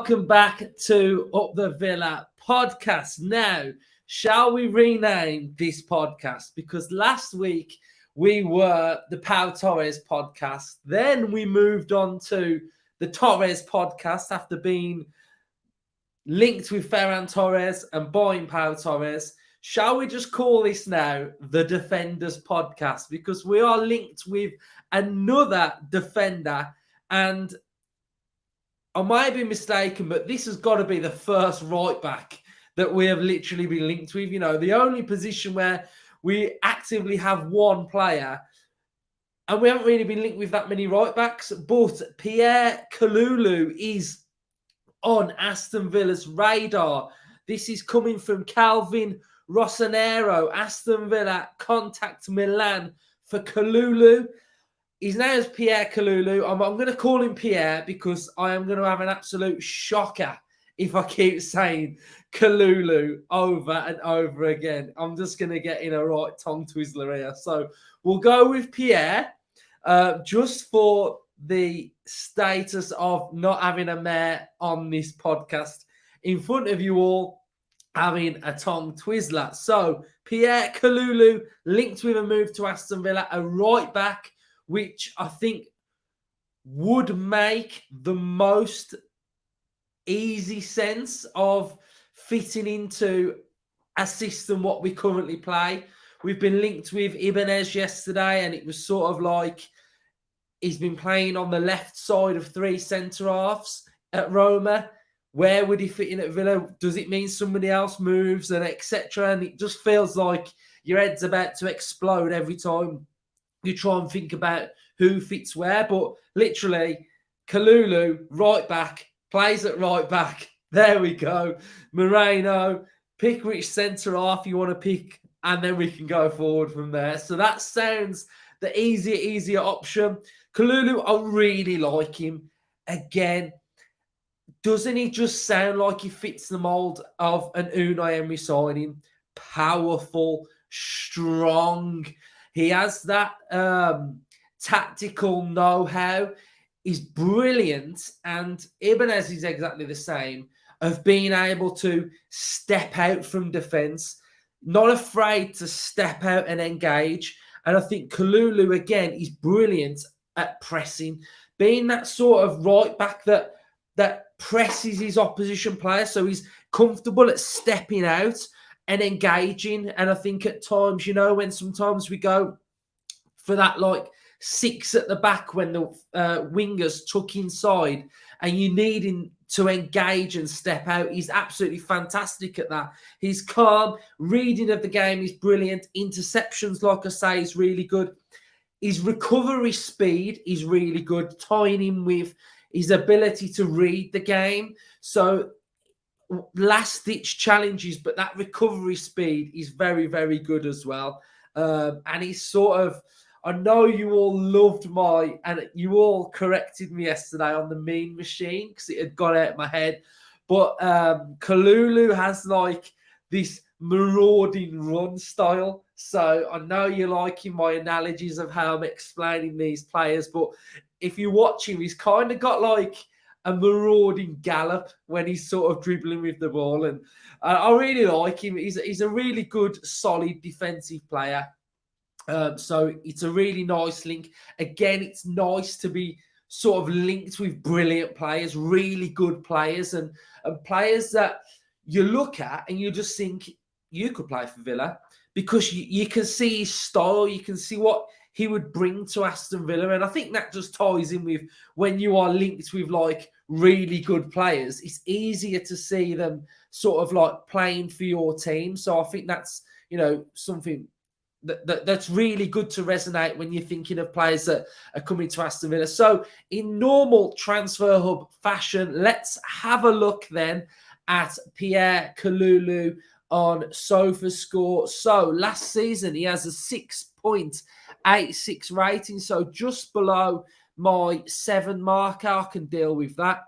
welcome back to Up the Villa podcast. Now, shall we rename this podcast? Because last week we were the Pau Torres podcast. Then we moved on to the Torres podcast after being linked with Ferran Torres and buying Pau Torres. Shall we just call this now the Defenders podcast? Because we are linked with another defender, and I might be mistaken, but this has got to be the first right back that we have literally been linked with. You know, the only position where we actively have one player, and we haven't really been linked with that many right backs. But Pierre Kalulu is on Aston Villa's radar. This is coming from Calvin Rossonero. Aston Villa contact Milan for Kalulu. His name is Pierre Kalulu. I'm going to call him Pierre because I am going to have an absolute shocker if I keep saying Kalulu over and over again. I'm just going to get in a right tongue twizzler here. So we'll go with Pierre just for the status of not having a mayor on this podcast in front of you all, having a tongue twizzler. So Pierre Kalulu linked with a move to Aston Villa, a right back, which I think would make the most easy sense of fitting into a system what we currently play. We've been linked with Ibanez yesterday, and it was sort of like he's been playing on the left side of three centre-halves at Roma. Where would he fit in at Villa? Does it mean somebody else moves, and etc.? And it just feels like your head's about to explode every time you try and think about who fits where. But literally, Kalulu, right back, plays at right back. There we go. Moreno, pick which centre-half you want to pick, and then we can go forward from there. So that sounds the easier option. Kalulu, I really like him. Again, doesn't he just sound like he fits the mould of an Unai Emery signing? Powerful, strong. He has that tactical know-how. He's brilliant. And Ibanez is exactly the same, of being able to step out from defence, not afraid to step out and engage. And I think Kalulu, again, is brilliant at pressing, being that sort of right back that presses his opposition player. So he's comfortable at stepping out and engaging. And I think at times, you know, when sometimes we go for that like six at the back when the wingers tuck inside and you need him to engage and step out, he's absolutely fantastic at that. He's calm. Reading of the game is brilliant. Interceptions, like I say, is really good. His recovery speed is really good, tying him with his ability to read the game. So last-ditch challenges, but that recovery speed is very, very good as well. And he's sort of, I know you all loved and you all corrected me yesterday on the mean machine because it had got out of my head. But Kalulu has like this marauding run style. So I know you're liking my analogies of how I'm explaining these players, but if you watch him, he's kind of got like a marauding gallop when he's sort of dribbling with the ball. And I really like him. He's a really good, solid defensive player. So it's a really nice link. Again, it's nice to be sort of linked with brilliant players, really good players, and players that you look at and you just think you could play for Villa because you can see his style, you can see what he would bring to Aston Villa. And I think that just ties in with when you are linked with like really good players, it's easier to see them sort of like playing for your team. So I think that's, you know, something that's really good to resonate when you're thinking of players that are coming to Aston Villa. So in normal Transfer Hub fashion, let's have a look then at Pierre Kalulu on SofaScore. So last season, he has a 6.86 rating, so just below my 7 marker. I can deal with that.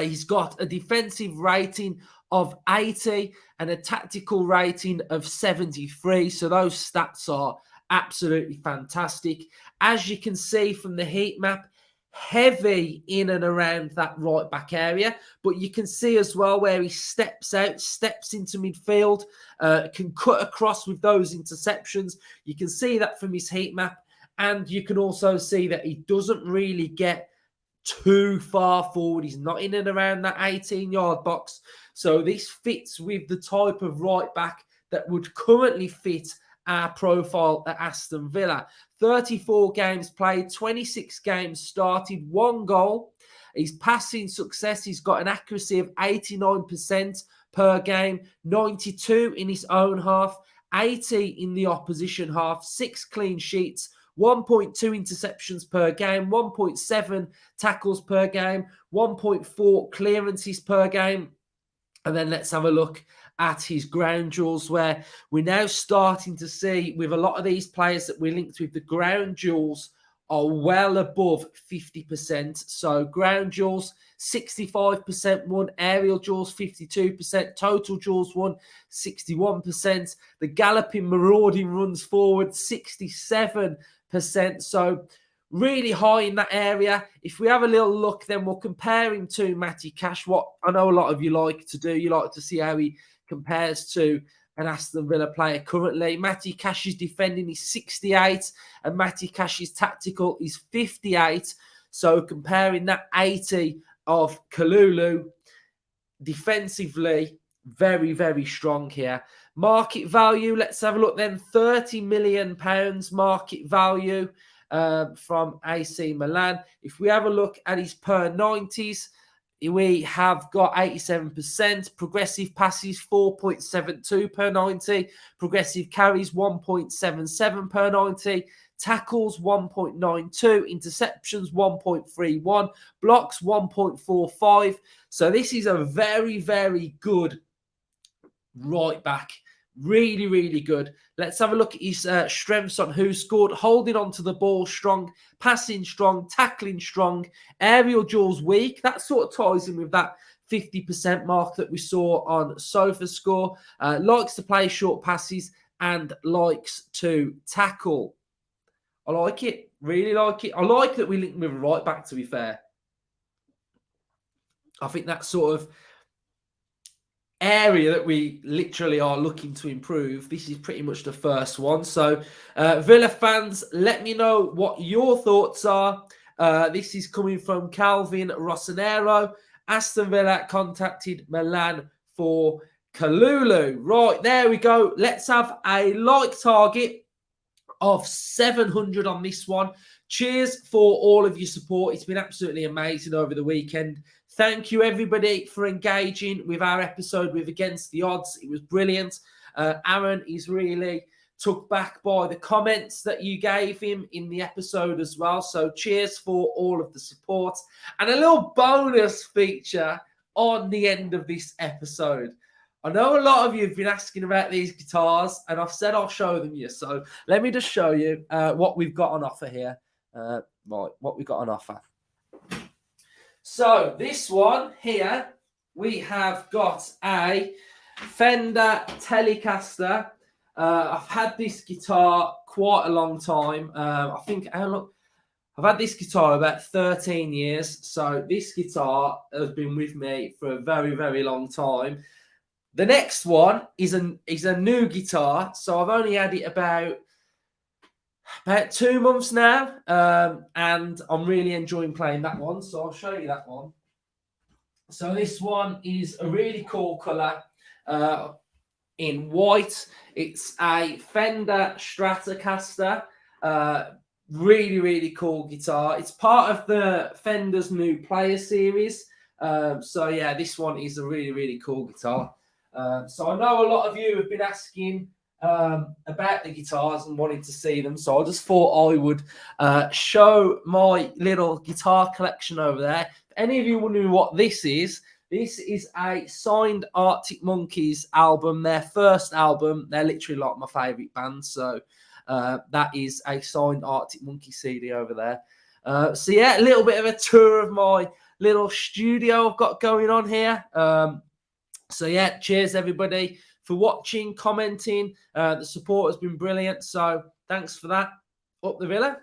He's got a defensive rating of 80 and a tactical rating of 73. So those stats are absolutely fantastic. As you can see from the heat map, heavy in and around that right back area, but you can see as well where he steps out, steps into midfield, can cut across with those interceptions. You can see that from his heat map, and you can also see that he doesn't really get too far forward. He's not in and around that 18-yard box. So this fits with the type of right back that would currently fit our profile at Aston Villa. 34 games played, 26 games started, 1 goal. His passing success, he's got an accuracy of 89% per game, 92 in his own half, 80 in the opposition half, 6 clean sheets, 1.2 interceptions per game, 1.7 tackles per game, 1.4 clearances per game. And then let's have a look at his ground duels, where we're now starting to see with a lot of these players that we're linked with, the ground duels are well above 50%. So ground duels, 65% won, aerial duels, 52%, total duels won, 61%. The galloping, marauding runs forward, 67%. So really high in that area. If we have a little look, then we'll compare him to Matty Cash. What I know a lot of you like to do, you like to see how he compares to an Aston Villa player currently. Matty Cash's defending is 68 and Matty Cash's tactical is 58. So comparing that 80 of Kalulu, defensively, very, very strong here. Market value, let's have a look then. £30 million market value from AC Milan. If we have a look at his per 90s, we have got 87%. Progressive passes, 4.72 per 90. Progressive carries, 1.77 per 90. Tackles, 1.92. Interceptions, 1.31. Blocks, 1.45. So this is a very, very good right back. Really, really good. Let's have a look at his strengths on who scored. Holding on to the ball strong, passing strong, tackling strong, aerial duels weak. That sort of ties in with that 50% mark that we saw on SofaScore. Likes to play short passes and likes to tackle. I like it. Really like it. I like that we linked with a right back, to be fair. I think that sort of area that we literally are looking to improve, this is pretty much the first one. So Villa fans, let me know what your thoughts are. This is coming from Calvin Rossonero. Aston Villa contacted Milan for Kalulu. Right, there we go. Let's have a like target of 700 on this one. Cheers for all of your support. It's been absolutely amazing over the weekend. Thank you, everybody, for engaging with our episode with Against the Odds. It was brilliant. Aaron is really took back by the comments that you gave him in the episode as well. So cheers for all of the support. And a little bonus feature on the end of this episode. I know a lot of you have been asking about these guitars, and I've said I'll show them you. So let me just show you what we've got on offer here. Right, what we've got on offer. So this one here, we have got a Fender Telecaster. I've had this guitar quite a long time. I think, I've had this guitar about 13 years. So this guitar has been with me for a very, very long time. The next one is a new guitar. So I've only had it about 2 months now. And I'm really enjoying playing that one. So I'll show you that one. So this one is a really cool colour in white. It's a Fender Stratocaster. Really, really cool guitar. It's part of the Fender's new player series. So yeah, this one is a really, really cool guitar. So I know a lot of you have been asking about the guitars and wanting to see them. So I just thought I would show my little guitar collection over there. If any of you wondering what this is a signed Arctic Monkeys album, their first album. They're literally like my favourite band. So that is a signed Arctic Monkeys CD over there. So yeah, a little bit of a tour of my little studio I've got going on here. So yeah, cheers everybody for watching, commenting. The support has been brilliant. So thanks for that. Up the Villa.